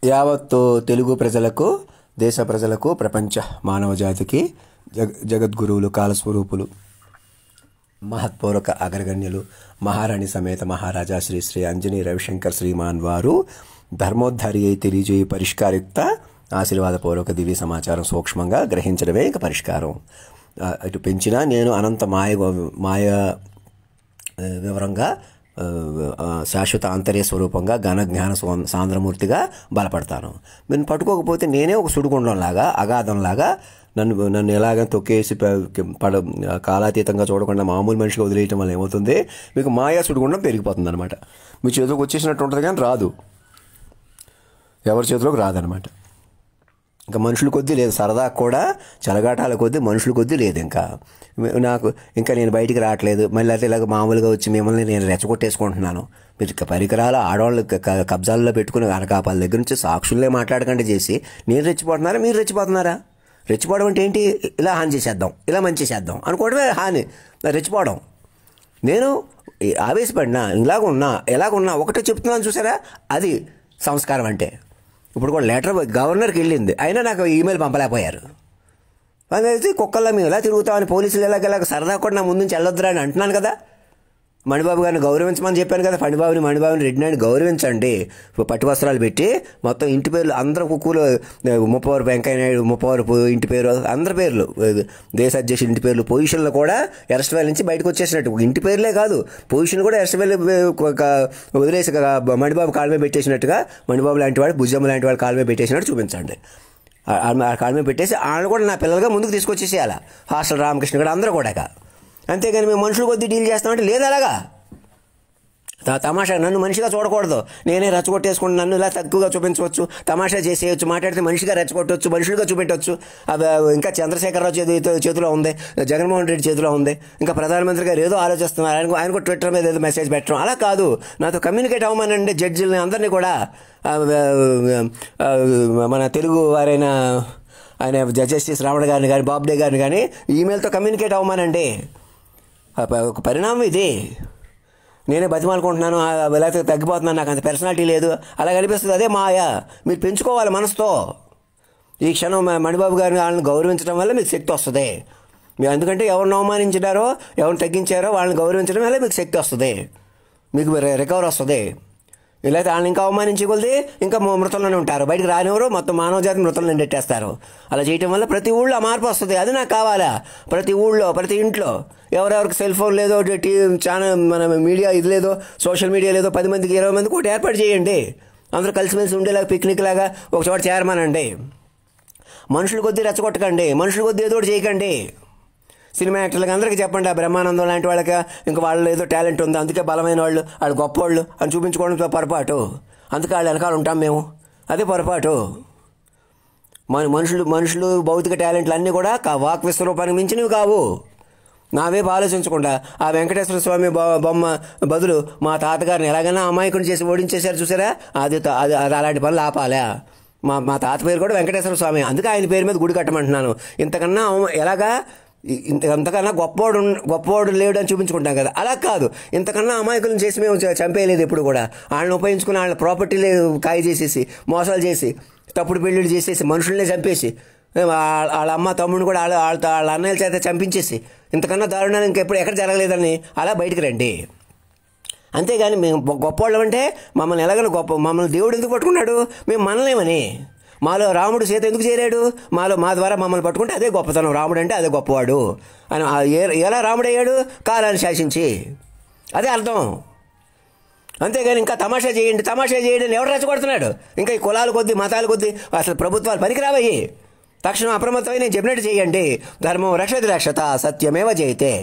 యావత్తు తెలుగు ప్రజలకు, దేశ ప్రజలకు, ప్రపంచ మానవ జాతికి జగద్గురువులు, కాలస్వరూపులు, మహత్పూర్వక అగ్రగణ్యులు, మహారాణి సమేత మహారాజా శ్రీ శ్రీ అంజనీ రవిశంకర్ శ్రీమాన్ వారు ధర్మోద్ధారి అయి తెలియజేయ పరిష్కారయుక్త ఆశీర్వాదపూర్వక దివ్య సమాచారం సూక్ష్మంగా గ్రహించడమే ఇక పరిష్కారం. ఇటు పెంచినా నేను అనంత మాయ వివరంగా శాశ్వత ఆంతర్య స్వరూపంగా ఘన జ్ఞాన సాంద్రమూర్తిగా బలపడతాను. నేను పట్టుకోకపోతే నేనే ఒక సుడిగుండంలాగా, అగాధంలాగా నన్ను ఎలాగ తొక్కేసి కాలాతీతంగా చూడకుండా మామూలు మనిషిగా వదిలేయటం వల్ల ఏమవుతుంది, మీకు మాయా సుడిగుండం పెరిగిపోతుంది అనమాట. మీ చేతిలోకి వచ్చేసినట్టు ఉంటుంది కానీ రాదు, ఎవరి చేతిలోకి రాదనమాట. ఇంకా మనుషుల కొద్దీ లేదు, సరదా కూడా చెలగాటాల కొద్దీ మనుషుల కొద్దీ లేదు. ఇంకా నేను బయటికి రావట్లేదు, మళ్ళీ అయితే ఇలాగ మామూలుగా వచ్చి మిమ్మల్ని నేను రెచ్చగొట్టేసుకుంటున్నాను. మీరు పరికరాలు ఆడవాళ్ళు కబ్జాల్లో పెట్టుకుని అనకాపాల దగ్గర నుంచి సాక్షులే మాట్లాడకుండా చేసి నేను రెచ్చిపోతున్నారా, మీరు రెచ్చిపోతున్నారా? రెచ్చిపోవడం అంటే ఏంటి? ఇలా హాని చేసేద్దాం, ఇలా మంచి చేసేద్దాం అనుకోవడమే హాని, రెచ్చిపోవడం. నేను ఆవేశపడినా, ఎలాగున్నా ఒకటే చెప్తున్నాను చూసారా, అది సంస్కారం అంటే. ఇప్పుడు కూడా లెటర్ గవర్నర్కి వెళ్ళింది, అయినా నాకు ఈమెయిల్ పంపలేకపోయారు. అయితే కుక్కల్లా మేము ఎలా తిరుగుతామని పోలీసులు ఎలాగ సరదా కూడా నా ముందు నుంచి వెళ్ళొద్దురా అని అంటున్నాను కదా. మణిబాబు గారిని గౌరవించమని చెప్పాను కదా, మణిబాబుని రెడ్డిని గౌరవించండి. పట్టు వస్త్రాలు పెట్టి మొత్తం ఇంటి పేర్లు అందరూ కుక్కలు, ముప్పవరపు వెంకయ్య నాయుడు, ముప్పవరపు ఇంటి పేరు, అందరి పేర్లు, దేశ అధ్యక్షుడు ఇంటి పేర్లు, పొజిషన్లు కూడా అరెస్ట్ వ్యాలీ నుంచి బయటకు వచ్చేసినట్టు. ఇంటి పేర్లే కాదు, పొజిషన్ కూడా అరెస్ట్ వ్యాలీ వదిలేసి మణిబాబు కాళ్ళ మీద పెట్టేసినట్టుగా, మణిబాబు లాంటి వాడు, భుజమ్మ లాంటి వాడు కాళ్ళ మీద పెట్టేసినట్టు చూపించండి. కాళ్ళ మీద పెట్టేసి వాళ్ళు కూడా నా పిల్లలుగా ముందుకు తీసుకొచ్చేసేయాలి. హాస్టల్ రామకృష్ణ కూడా అందరూ కూడా. అంతేగాని మేము మనుషుల కొద్దీ డీల్ చేస్తామంటే లేదు. అలాగా తమాషా నన్ను మనిషిగా చూడకూడదు, నేనే రెచ్చగొట్టేసుకుంటూ నన్ను ఇలా తక్కువగా చూపించవచ్చు, తమాషా చేసేయచ్చు, మాట్లాడితే మనిషిగా రెచ్చగొట్టవచ్చు, మనుషులుగా చూపెట్టవచ్చు. ఇంకా చంద్రశేఖరరావు చేతిలో ఉంది, జగన్మోహన్ రెడ్డి చేతిలో ఉంది, ఇంకా ప్రధానమంత్రి గారు ఏదో ఆలోచిస్తున్నారు, ఆయనకు ట్విట్టర్ మీద ఏదో మెసేజ్ పెట్టడం. అలా కాదు, నాతో కమ్యూనికేట్ అవ్వమనండి జడ్జిల్ని అందరినీ కూడా. మన తెలుగు వారైన ఆయన జస్టిస్ రావణ గారిని కానీ, బాబ్డే గారిని కానీ ఈమెయిల్తో కమ్యూనికేట్ అవ్వమనండి. ఒక పరిణామం ఇది. నేనే బతిమాలుకుంటున్నాను, లేకపోతే తగ్గిపోతున్నాను, నాకు అంత పర్సనాలిటీ లేదు, అలా అనిపిస్తుంది. అదే మాయ. మీరు పెంచుకోవాలి మనసుతో. ఈ క్షణం మణిబాబు గారిని వాళ్ళని గౌరవించడం వల్ల మీకు శక్తి వస్తుంది. మీరు ఎందుకంటే ఎవరిని అవమానించారో, ఎవరిని తగ్గించారో వాళ్ళని గౌరవించడం వల్ల మీకు శక్తి వస్తుంది, మీకు రికవర్ వస్తుంది. లేకపోతే వాళ్ళని ఇంకా అవమానించగలిది ఇంకా మృతంలోనే ఉంటారు, బయటకు రానివ్వరు, మొత్తం మానవ జాతి మృతంలో నెట్టేస్తారు. అలా చేయటం వల్ల ప్రతి ఊళ్ళో మార్పు వస్తుంది. అది నాకు కావాలా. ప్రతి ఊళ్ళో, ప్రతి ఇంట్లో ఎవరెవరికి సెల్ ఫోన్ లేదో, ఛానల్ మన మీడియా ఇది లేదో, సోషల్ మీడియా లేదో, 10 మందికి 20 మందికి ఒకటి ఏర్పాటు చేయండి. అందరూ కలిసిమెలిసి ఉండేలాగా, పిక్నిక్ లాగా ఒక చోట చేరమనండి. మనుషుల కొద్దీ రెచ్చగొట్టకండి, మనుషుల కొద్దీ ఏదో ఒకటి చేయకండి. సినిమా యాక్టర్లకు అందరికీ చెప్పండి, ఆ బ్రహ్మానందం లాంటి వాళ్ళకి ఇంకా వాళ్ళు ఏదో టాలెంట్ ఉంది, అందుకే బలమైన వాళ్ళు గొప్పవాళ్ళు అని చూపించుకోవడంతో పొరపాటు. అందుకే వాళ్ళు వెనకాల ఉంటాం మేము, అదే పొరపాటు. మనుషులు భౌతిక టాలెంట్లు అన్నీ కూడా వాక్ విశ్వరూపానికి మించినవి కావు. నావేపు ఆలోచించకుండా ఆ వెంకటేశ్వర స్వామి బొమ్మ బదులు మా తాతగారిని ఎలాగైనా అమాయకుని చేసి ఓడించేశారు చూసారా, అది అలాంటి పనులు ఆపాలా. మా తాత పేరు కూడా వెంకటేశ్వర స్వామి, అందుకే ఆయన పేరు మీద గుడి కట్టమంటున్నాను. ఇంతకన్నా ఎలాగా, ఇంతకన్నా గొప్పవాడు లేడు అని చూపించుకుంటాం కదా, అలా కాదు. ఇంతకన్నా అమాయకులను చేసి మేము చంపేయలేదు ఎప్పుడు కూడా. వాళ్ళని ఉపయోగించుకుని వాళ్ళ ప్రాపర్టీలే కాయ చేసేసి, మోసాలు చేసి, తప్పుడు పెళ్ళిళ్ళు చేసేసి, మనుషులనే చంపేసి, వాళ్ళ అమ్మ తమ్ముడిని కూడా వాళ్ళ అన్నయ్యల చేత చంపించేసి, ఇంతకన్నా దారుణాన్ని ఇంకెప్పుడు ఎక్కడ జరగలేదని అలా బయటికి రండి. అంతేగాని మేము గొప్పవాళ్ళం అంటే మమ్మల్ని ఎలాగైనా మమ్మల్ని దేవుడు ఎందుకు పట్టుకున్నాడు, మేము మనలేమని. మాలో రాముడు సీత ఎందుకు చేరాడు, మా ద్వారా మమ్మల్ని పట్టుకుంటే అదే గొప్పతనం, రాముడు అంటే అదే గొప్పవాడు అని. ఎలా రాముడు అయ్యాడు, కాలాన్ని శాసించి, అదే అర్థం. అంతేగాని ఇంకా తమాషా చేయండి ఎవరు రెచ్చగొడుతున్నాడు. ఇంకా ఈ కులాల కొద్దీ, మతాల కొద్దీ అసలు ప్రభుత్వాలు పనికిరావయ్యి. తక్షణం అప్రమత్తమై నేను చెప్పినట్టు చేయండి. ధర్మం రక్షతి రక్షత, సత్యమేవ జయతే.